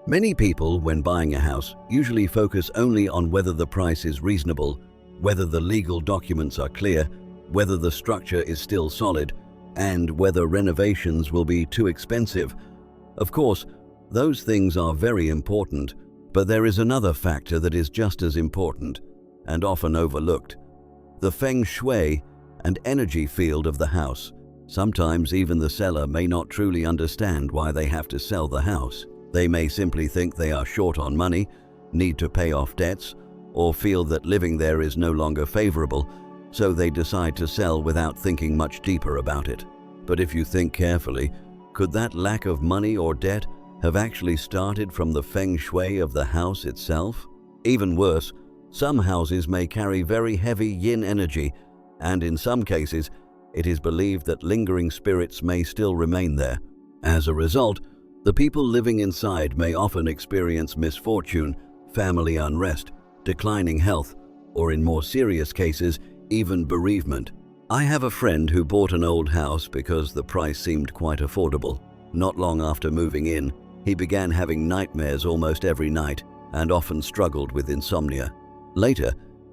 Many people, when buying a house, usually focus only on whether the price is reasonable, whether the legal documents are clear, whether the structure is still solid, and whether renovations will be too expensive. Of course, those things are very important, but there is another factor that is just as important and often overlooked: the Feng Shui and energy field of the house. Sometimes even the seller may not truly understand why they have to sell the house. They may simply think they are short on money, need to pay off debts, or feel that living there is no longer favorable, so they decide to sell without thinking much deeper about it. But if you think carefully, could that lack of money or debt have actually started from the Feng Shui of the house itself? Even worse, some houses may carry very heavy yin energy, and in some cases, it is believed that lingering spirits may still remain there. As a result, the people living inside may often experience misfortune, family unrest, declining health, or in more serious cases, even bereavement. I have a friend who bought an old house because the price seemed quite affordable. Not long after moving in, he began having nightmares almost every night and often struggled with insomnia. Later,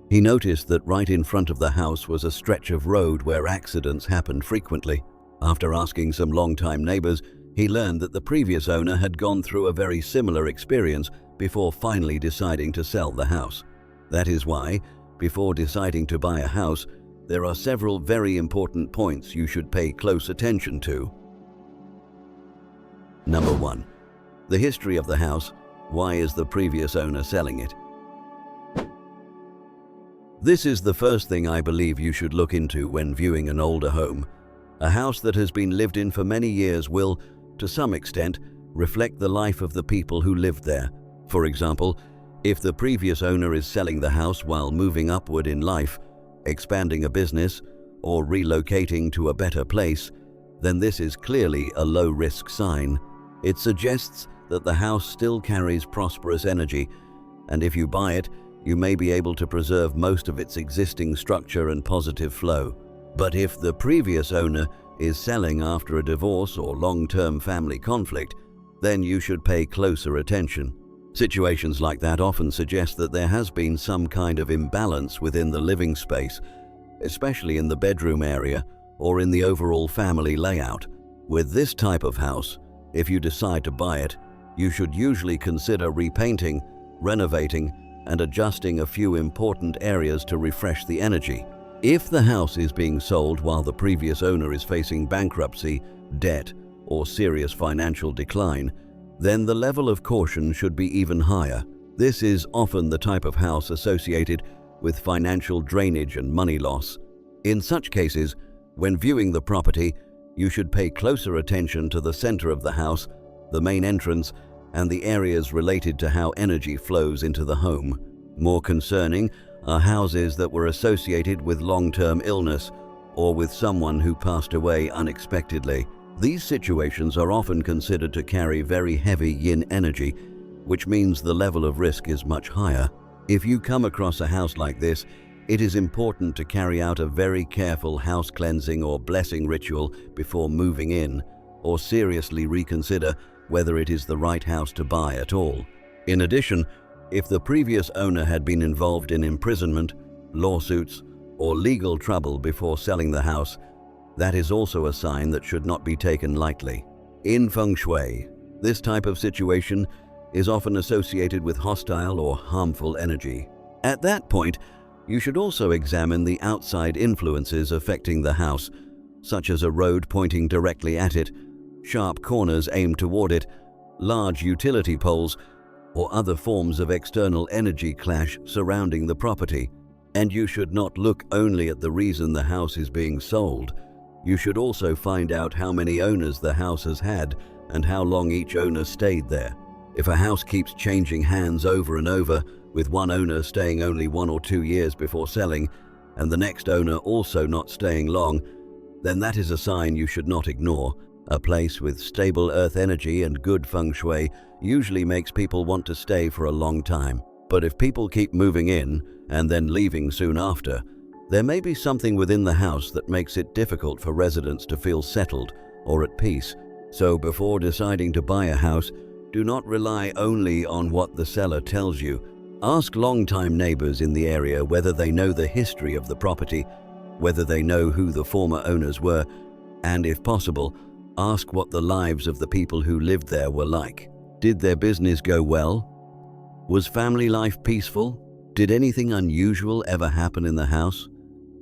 he noticed that right in front of the house was a stretch of road where accidents happened frequently. After asking some longtime neighbors, he learned that the previous owner had gone through a very similar experience before finally deciding to sell the house. That is why, before deciding to buy a house, there are several very important points you should pay close attention to. Number 1. The history of the house. Why is the previous owner selling it? This is the first thing I believe you should look into when viewing an older home. A house that has been lived in for many years will, to some extent, reflect the life of the people who lived there. For example, if the previous owner is selling the house while moving upward in life, expanding a business, or relocating to a better place, then this is clearly a low-risk sign. It suggests that the house still carries prosperous energy, and if you buy it, you may be able to preserve most of its existing structure and positive flow. But if the previous owner is selling after a divorce or long-term family conflict, then you should pay closer attention. Situations like that often suggest that there has been some kind of imbalance within the living space, especially in the bedroom area or in the overall family layout. With this type of house, if you decide to buy it, you should usually consider repainting, renovating, and adjusting a few important areas to refresh the energy. If the house is being sold while the previous owner is facing bankruptcy, debt, or serious financial decline, then the level of caution should be even higher. This is often the type of house associated with financial drainage and money loss. In such cases, when viewing the property, you should pay closer attention to the center of the house, the main entrance, and the areas related to how energy flows into the home. More concerning are houses that were associated with long-term illness or with someone who passed away unexpectedly. These situations are often considered to carry very heavy yin energy, which means the level of risk is much higher. If you come across a house like this, it is important to carry out a very careful house cleansing or blessing ritual before moving in, or seriously reconsider whether it is the right house to buy at all. In addition, if the previous owner had been involved in imprisonment, lawsuits, or legal trouble before selling the house, that is also a sign that should not be taken lightly. In Feng Shui, this type of situation is often associated with hostile or harmful energy. At that point, you should also examine the outside influences affecting the house, such as a road pointing directly at it, sharp corners aimed toward it, large utility poles, or other forms of external energy clash surrounding the property. And you should not look only at the reason the house is being sold. You should also find out how many owners the house has had and how long each owner stayed there. If a house keeps changing hands over and over, with one owner staying only 1 or 2 years before selling, and the next owner also not staying long, then that is a sign you should not ignore. A place with stable earth energy and good feng shui usually makes people want to stay for a long time. But if people keep moving in and then leaving soon after, there may be something within the house that makes it difficult for residents to feel settled or at peace. So before deciding to buy a house, Do not rely only on what the seller tells you. Ask long-time neighbors in the area whether they know the history of the property, whether they know who the former owners were, and if possible, ask what the lives of the people who lived there were like. Did their business go well? Was family life peaceful? Did anything unusual ever happen in the house?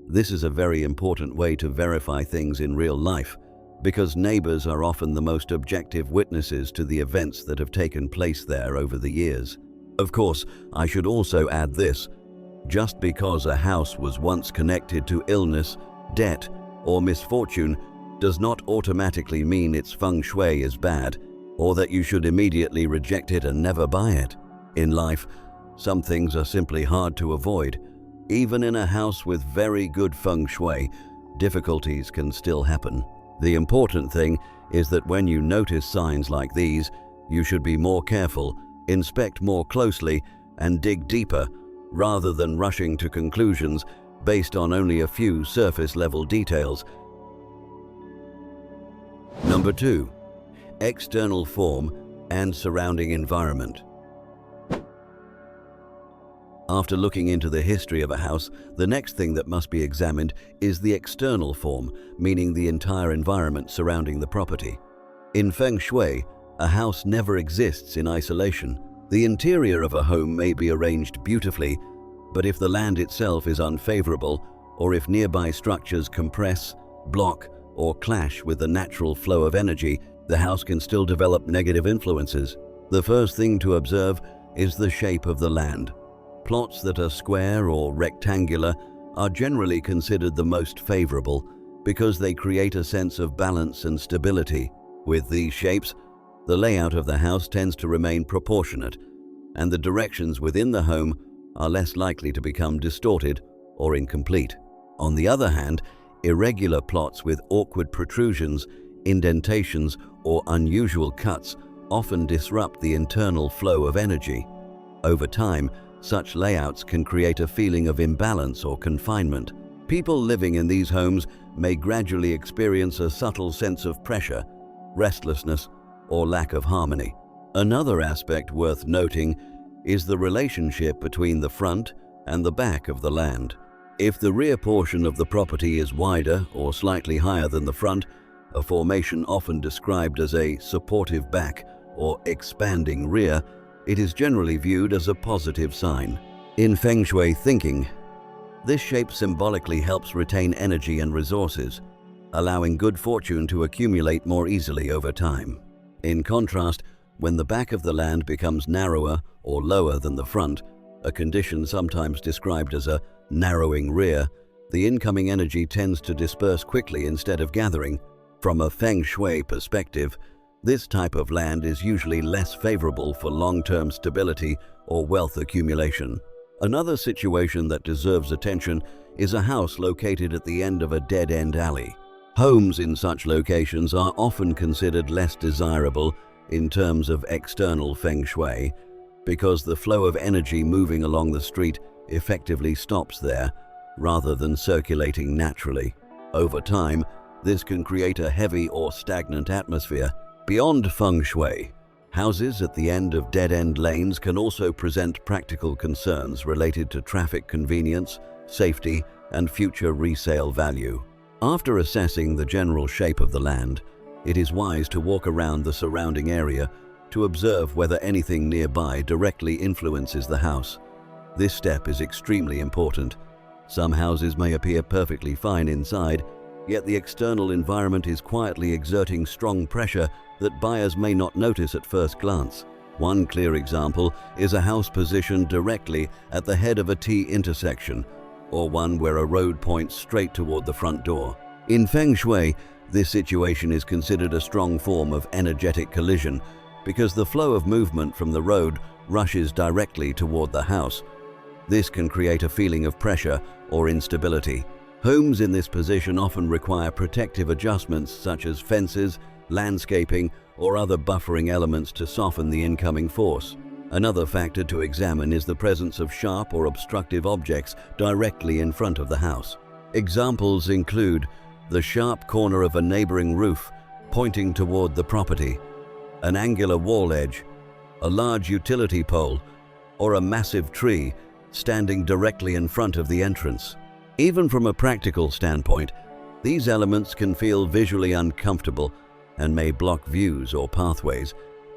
This is a very important way to verify things in real life, because neighbors are often the most objective witnesses to the events that have taken place there over the years. Of course, I should also add this: just because a house was once connected to illness, debt, or misfortune does not automatically mean its feng shui is bad, or that you should immediately reject it and never buy it. In life, some things are simply hard to avoid. Even in a house with very good feng shui, difficulties can still happen. The important thing is that when you notice signs like these, you should be more careful, inspect more closely, and dig deeper, rather than rushing to conclusions based on only a few surface-level details. Number 2. External form and surrounding environment. After looking into the history of a house, the next thing that must be examined is the external form, meaning the entire environment surrounding the property. In Feng Shui, a house never exists in isolation. The interior of a home may be arranged beautifully, but if the land itself is unfavorable, or if nearby structures compress, block, or clash with the natural flow of energy, the house can still develop negative influences. The first thing to observe is the shape of the land. Plots that are square or rectangular are generally considered the most favorable because they create a sense of balance and stability. With these shapes, the layout of the house tends to remain proportionate, and the directions within the home are less likely to become distorted or incomplete. On the other hand, irregular plots with awkward protrusions, indentations, or unusual cuts often disrupt the internal flow of energy. Over time, such layouts can create a feeling of imbalance or confinement. People living in these homes may gradually experience a subtle sense of pressure, restlessness, or lack of harmony. Another aspect worth noting is the relationship between the front and the back of the land. If the rear portion of the property is wider or slightly higher than the front, a formation often described as a supportive back or expanding rear, it is generally viewed as a positive sign. In Feng Shui thinking, this shape symbolically helps retain energy and resources, allowing good fortune to accumulate more easily over time. In contrast, when the back of the land becomes narrower or lower than the front, a condition sometimes described as a narrowing rear, the incoming energy tends to disperse quickly instead of gathering. From a Feng Shui perspective, this type of land is usually less favorable for long-term stability or wealth accumulation. Another situation that deserves attention is a house located at the end of a dead-end alley. Homes in such locations are often considered less desirable in terms of external Feng Shui because the flow of energy moving along the street effectively stops there rather than circulating naturally. Over time, this can create a heavy or stagnant atmosphere. Beyond Feng Shui, houses at the end of dead-end lanes can also present practical concerns related to traffic convenience, safety, and future resale value. After assessing the general shape of the land, it is wise to walk around the surrounding area to observe whether anything nearby directly influences the house. This step is extremely important. Some houses may appear perfectly fine inside, yet the external environment is quietly exerting strong pressure that buyers may not notice at first glance. One clear example is a house positioned directly at the head of a T intersection, or one where a road points straight toward the front door. In Feng Shui, this situation is considered a strong form of energetic collision because the flow of movement from the road rushes directly toward the house. This can create a feeling of pressure or instability. Homes in this position often require protective adjustments such as fences, landscaping, or other buffering elements to soften the incoming force. Another factor to examine is the presence of sharp or obstructive objects directly in front of the house. Examples include the sharp corner of a neighboring roof pointing toward the property, an angular wall edge, a large utility pole, or a massive tree standing directly in front of the entrance. Even from a practical standpoint, these elements can feel visually uncomfortable and may block views or pathways.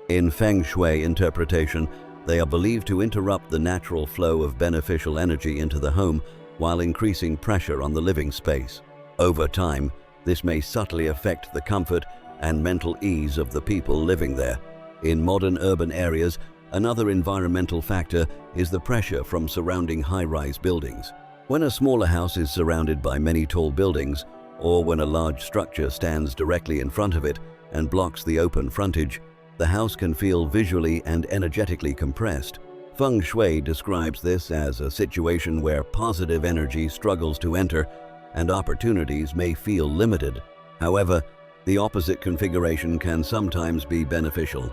In Feng Shui interpretation, they are believed to interrupt the natural flow of beneficial energy into the home while increasing pressure on the living space. Over time, this may subtly affect the comfort and mental ease of the people living there. In modern urban areas, another environmental factor is the pressure from surrounding high-rise buildings. When a smaller house is surrounded by many tall buildings, or when a large structure stands directly in front of it and blocks the open frontage, the house can feel visually and energetically compressed. Feng Shui describes this as a situation where positive energy struggles to enter and opportunities may feel limited. However, the opposite configuration can sometimes be beneficial.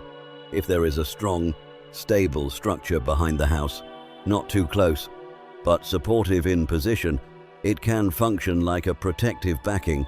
If there is a strong, stable structure behind the house, not too close, but supportive in position, it can function like a protective backing,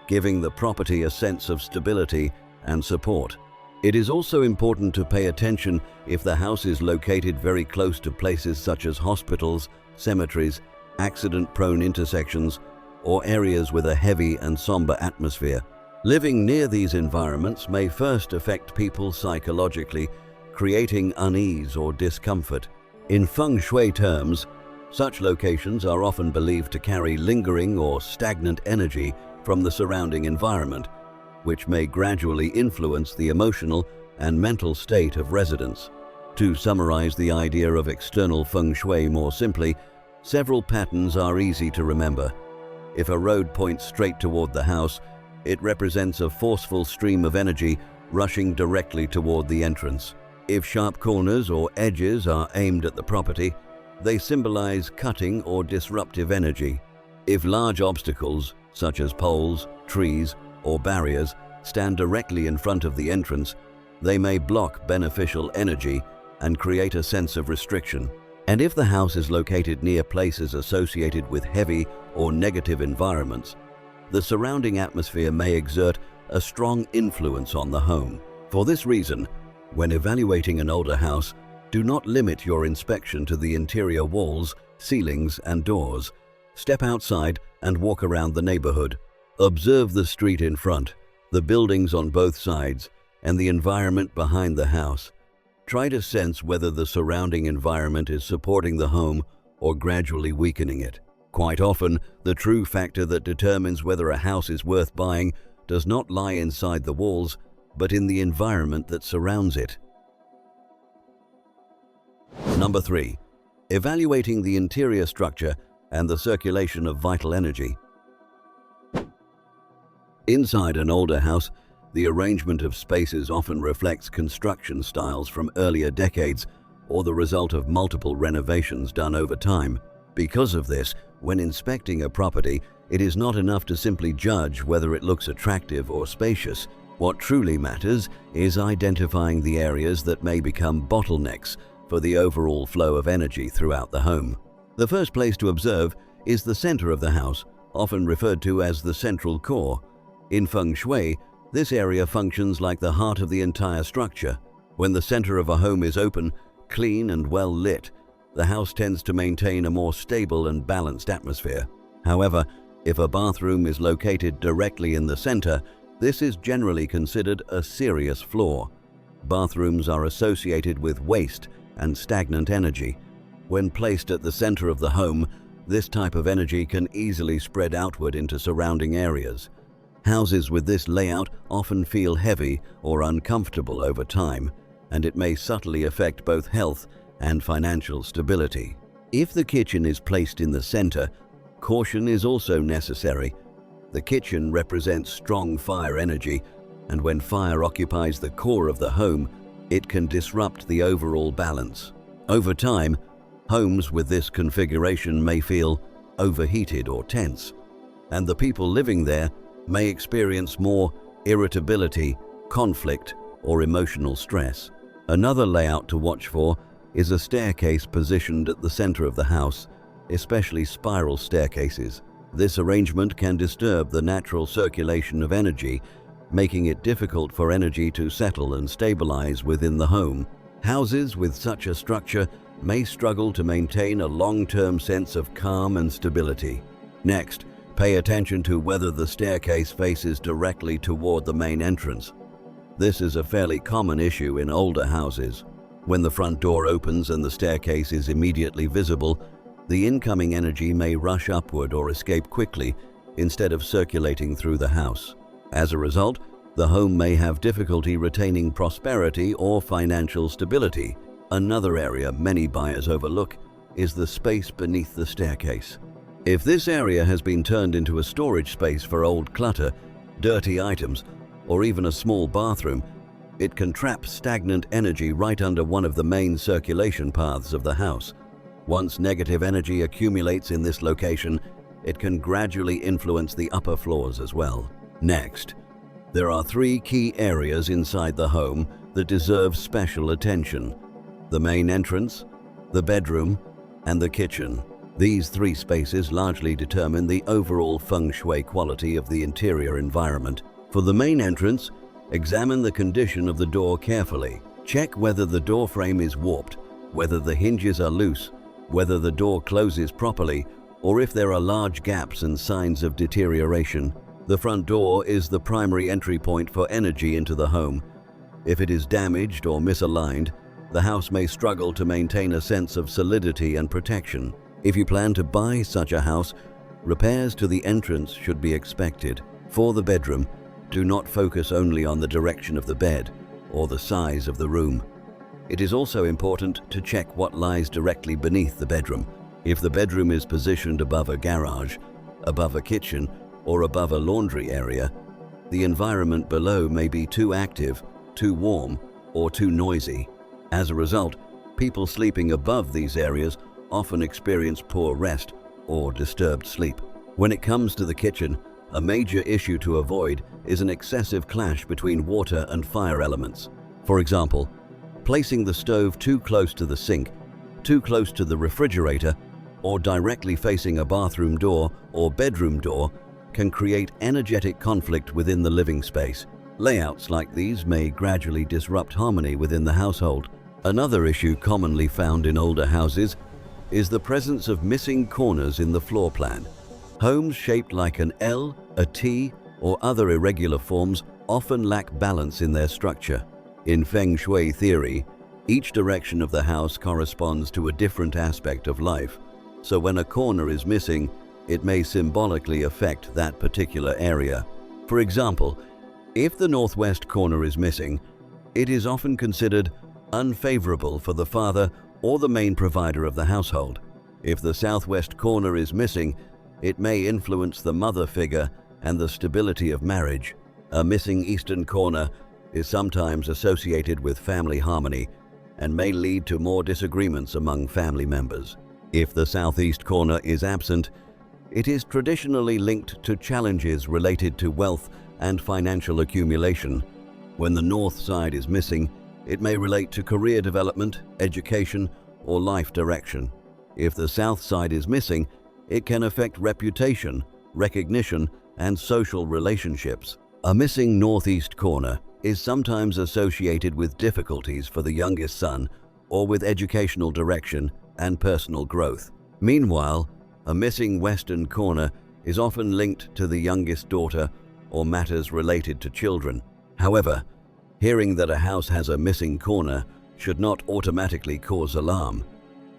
giving the property a sense of stability and support. It is also important to pay attention if the house is located very close to places such as hospitals, cemeteries, accident-prone intersections, or areas with a heavy and somber atmosphere. Living near these environments may first affect people psychologically, creating unease or discomfort. In Feng Shui terms, such locations are often believed to carry lingering or stagnant energy from the surrounding environment, which may gradually influence the emotional and mental state of residents. To summarize the idea of external Feng Shui more simply, several patterns are easy to remember. If a road points straight toward the house, it represents a forceful stream of energy rushing directly toward the entrance. If sharp corners or edges are aimed at the property, they symbolize cutting or disruptive energy. If large obstacles, such as poles, trees, or barriers, stand directly in front of the entrance, they may block beneficial energy and create a sense of restriction. And if the house is located near places associated with heavy or negative environments, the surrounding atmosphere may exert a strong influence on the home. For this reason, when evaluating an older house, do not limit your inspection to the interior walls, ceilings, and doors. Step outside and walk around the neighborhood. Observe the street in front, the buildings on both sides, and the environment behind the house. Try to sense whether the surrounding environment is supporting the home or gradually weakening it. Quite often, the true factor that determines whether a house is worth buying does not lie inside the walls, but in the environment that surrounds it. Number 3. Evaluating the interior structure and the circulation of vital energy. Inside an older house, the arrangement of spaces often reflects construction styles from earlier decades or the result of multiple renovations done over time. Because of this, when inspecting a property, it is not enough to simply judge whether it looks attractive or spacious. What truly matters is identifying the areas that may become bottlenecks for the overall flow of energy throughout the home. The first place to observe is the center of the house, often referred to as the central core. In Feng Shui, this area functions like the heart of the entire structure. When the center of a home is open, clean, and well lit, the house tends to maintain a more stable and balanced atmosphere. However, if a bathroom is located directly in the center, this is generally considered a serious flaw. Bathrooms are associated with waste and stagnant energy. When placed at the center of the home, this type of energy can easily spread outward into surrounding areas. Houses with this layout often feel heavy or uncomfortable over time, and it may subtly affect both health and financial stability. If the kitchen is placed in the center, caution is also necessary. The kitchen represents strong fire energy, and when fire occupies the core of the home, it can disrupt the overall balance. Over time, homes with this configuration may feel overheated or tense, and the people living there may experience more irritability, conflict, or emotional stress. Another layout to watch for is a staircase positioned at the center of the house, especially spiral staircases. This arrangement can disturb the natural circulation of energy, making it difficult for energy to settle and stabilize within the home. Houses with such a structure may struggle to maintain a long-term sense of calm and stability. Next, pay attention to whether the staircase faces directly toward the main entrance. This is a fairly common issue in older houses. When the front door opens and the staircase is immediately visible, the incoming energy may rush upward or escape quickly instead of circulating through the house. As a result, the home may have difficulty retaining prosperity or financial stability. Another area many buyers overlook is the space beneath the staircase. If this area has been turned into a storage space for old clutter, dirty items, or even a small bathroom, it can trap stagnant energy right under one of the main circulation paths of the house. Once negative energy accumulates in this location, it can gradually influence the upper floors as well. Next, there are 3 key areas inside the home that deserve special attention: the main entrance, the bedroom, and the kitchen. These 3 spaces largely determine the overall Feng Shui quality of the interior environment. For the main entrance, examine the condition of the door carefully. Check whether the door frame is warped, whether the hinges are loose, whether the door closes properly, or if there are large gaps and signs of deterioration. The front door is the primary entry point for energy into the home. If it is damaged or misaligned, the house may struggle to maintain a sense of solidity and protection. If you plan to buy such a house, repairs to the entrance should be expected. For the bedroom, do not focus only on the direction of the bed or the size of the room. It is also important to check what lies directly beneath the bedroom. If the bedroom is positioned above a garage, above a kitchen, or above a laundry area, the environment below may be too active, too warm, or too noisy. As a result, people sleeping above these areas often experience poor rest or disturbed sleep. When it comes to the kitchen, a major issue to avoid is an excessive clash between water and fire elements. For example, placing the stove too close to the sink, too close to the refrigerator, or directly facing a bathroom door or bedroom door can create energetic conflict within the living space. Layouts like these may gradually disrupt harmony within the household. Another issue commonly found in older houses is the presence of missing corners in the floor plan. Homes shaped like an L, a T, or other irregular forms often lack balance in their structure. In Feng Shui theory, each direction of the house corresponds to a different aspect of life. So when a corner is missing, it may symbolically affect that particular area. For example, if the northwest corner is missing, it is often considered unfavorable for the father or the main provider of the household. If the southwest corner is missing, it may influence the mother figure and the stability of marriage. A missing eastern corner is sometimes associated with family harmony and may lead to more disagreements among family members. If the southeast corner is absent, it is traditionally linked to challenges related to wealth and financial accumulation. When the north side is missing, it may relate to career development, education, or life direction. If the south side is missing, it can affect reputation, recognition, and social relationships. A missing northeast corner is sometimes associated with difficulties for the youngest son or with educational direction and personal growth. Meanwhile, a missing western corner is often linked to the youngest daughter or matters related to children. However, hearing that a house has a missing corner should not automatically cause alarm.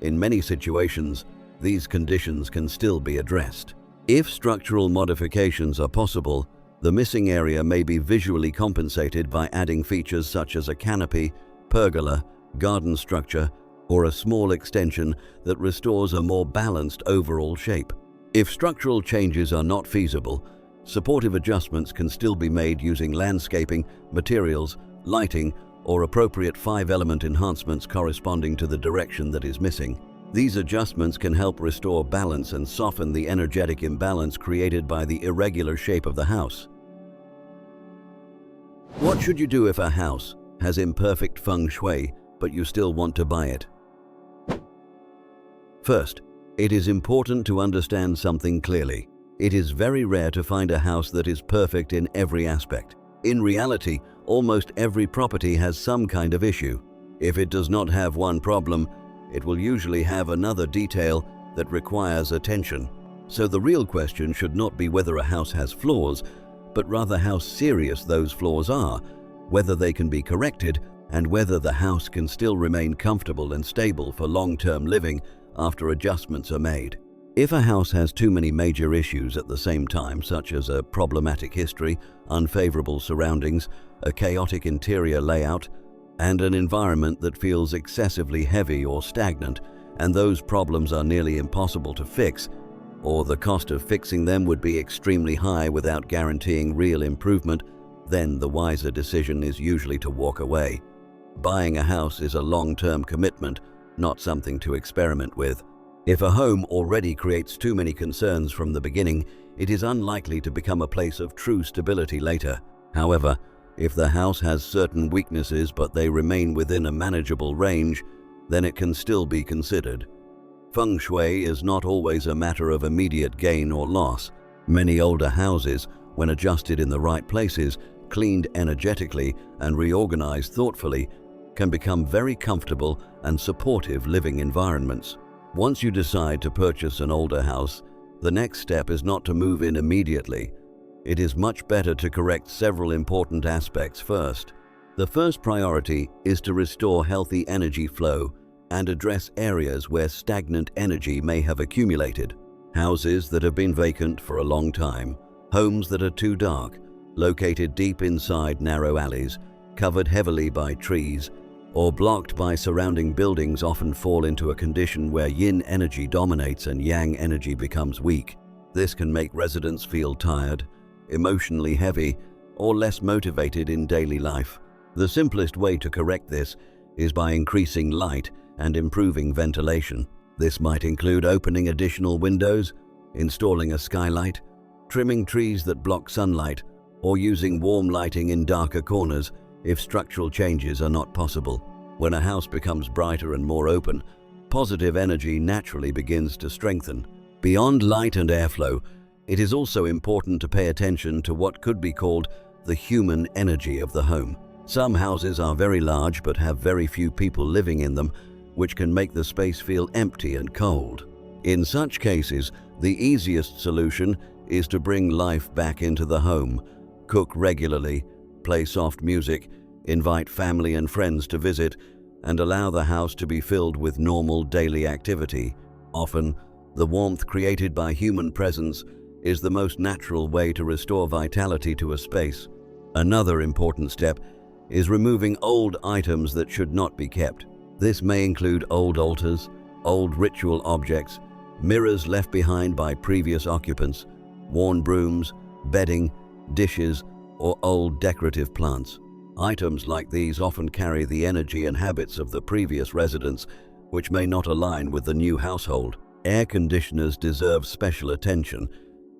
In many situations, these conditions can still be addressed. If structural modifications are possible, the missing area may be visually compensated by adding features such as a canopy, pergola, garden structure, or a small extension that restores a more balanced overall shape. If structural changes are not feasible, supportive adjustments can still be made using landscaping, materials, lighting, or appropriate 5-element enhancements corresponding to the direction that is missing. These adjustments can help restore balance and soften the energetic imbalance created by the irregular shape of the house. What should you do if a house has imperfect Feng Shui, but you still want to buy it? First, it is important to understand something clearly. It is very rare to find a house that is perfect in every aspect. In reality, almost every property has some kind of issue. If it does not have one problem, it will usually have another detail that requires attention. So the real question should not be whether a house has flaws, but rather how serious those flaws are, whether they can be corrected, and whether the house can still remain comfortable and stable for long-term living after adjustments are made. If a house has too many major issues at the same time, such as a problematic history, unfavorable surroundings, a chaotic interior layout, and an environment that feels excessively heavy or stagnant, and those problems are nearly impossible to fix, or the cost of fixing them would be extremely high without guaranteeing real improvement, then the wiser decision is usually to walk away. Buying a house is a long-term commitment, not something to experiment with. If a home already creates too many concerns from the beginning, it is unlikely to become a place of true stability later. However, if the house has certain weaknesses but they remain within a manageable range, then it can still be considered. Feng Shui is not always a matter of immediate gain or loss. Many older houses, when adjusted in the right places, cleaned energetically, and reorganized thoughtfully, can become very comfortable and supportive living environments. Once you decide to purchase an older house, the next step is not to move in immediately. It is much better to correct several important aspects first. The first priority is to restore healthy energy flow and address areas where stagnant energy may have accumulated. Houses that have been vacant for a long time, homes that are too dark, located deep inside narrow alleys, covered heavily by trees, or blocked by surrounding buildings often fall into a condition where yin energy dominates and yang energy becomes weak. This can make residents feel tired, emotionally heavy, or less motivated in daily life. The simplest way to correct this is by increasing light and improving ventilation. This might include opening additional windows, installing a skylight, trimming trees that block sunlight, or using warm lighting in darker corners if structural changes are not possible. When a house becomes brighter and more open, positive energy naturally begins to strengthen. Beyond light and airflow, it is also important to pay attention to what could be called the human energy of the home. Some houses are very large but have very few people living in them, which can make the space feel empty and cold. In such cases, the easiest solution is to bring life back into the home, cook regularly, play soft music, invite family and friends to visit, and allow the house to be filled with normal daily activity. Often, the warmth created by human presence is the most natural way to restore vitality to a space. Another important step is removing old items that should not be kept. This may include old altars, old ritual objects, mirrors left behind by previous occupants, worn brooms, bedding, dishes, or old decorative plants. Items like these often carry the energy and habits of the previous residents, which may not align with the new household. Air conditioners deserve special attention.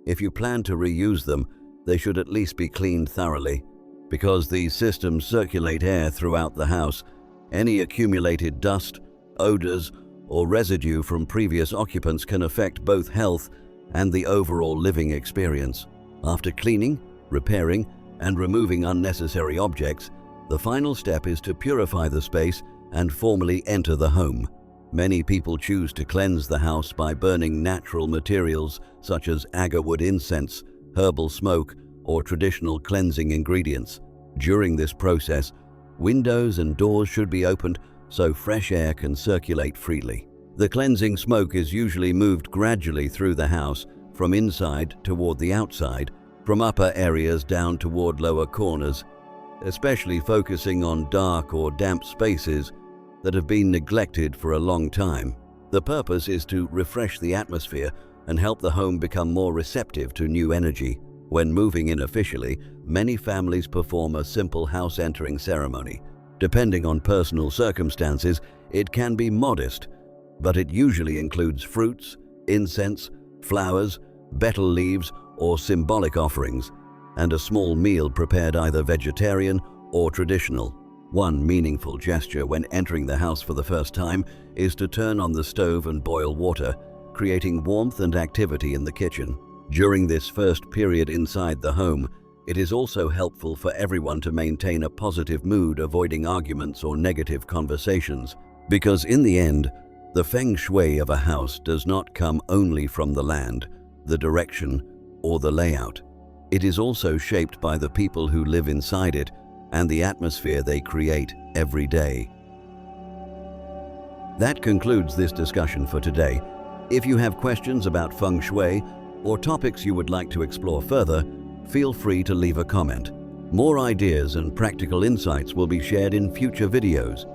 If you plan to reuse them, they should at least be cleaned thoroughly. Because these systems circulate air throughout the house, any accumulated dust, odors, or residue from previous occupants can affect both health and the overall living experience. After cleaning, repairing, and removing unnecessary objects, the final step is to purify the space and formally enter the home. Many people choose to cleanse the house by burning natural materials such as agarwood incense, herbal smoke, or traditional cleansing ingredients. During this process, windows and doors should be opened so fresh air can circulate freely. The cleansing smoke is usually moved gradually through the house, from inside toward the outside, from upper areas down toward lower corners, especially focusing on dark or damp spaces that have been neglected for a long time. The purpose is to refresh the atmosphere and help the home become more receptive to new energy. When moving in officially, many families perform a simple house entering ceremony. Depending on personal circumstances, it can be modest, but it usually includes fruits, incense, flowers, betel leaves, or symbolic offerings, and a small meal prepared either vegetarian or traditional. One meaningful gesture when entering the house for the first time is to turn on the stove and boil water, creating warmth and activity in the kitchen. During this first period inside the home, It is also helpful for everyone to maintain a positive mood, avoiding arguments or negative conversations, because in the end, the Feng Shui of a house does not come only from the land, the direction, or the layout. It is also shaped by the people who live inside it and the atmosphere they create every day. That concludes this discussion for today. If you have questions about Feng Shui or topics you would like to explore further, feel free to leave a comment. More ideas and practical insights will be shared in future videos.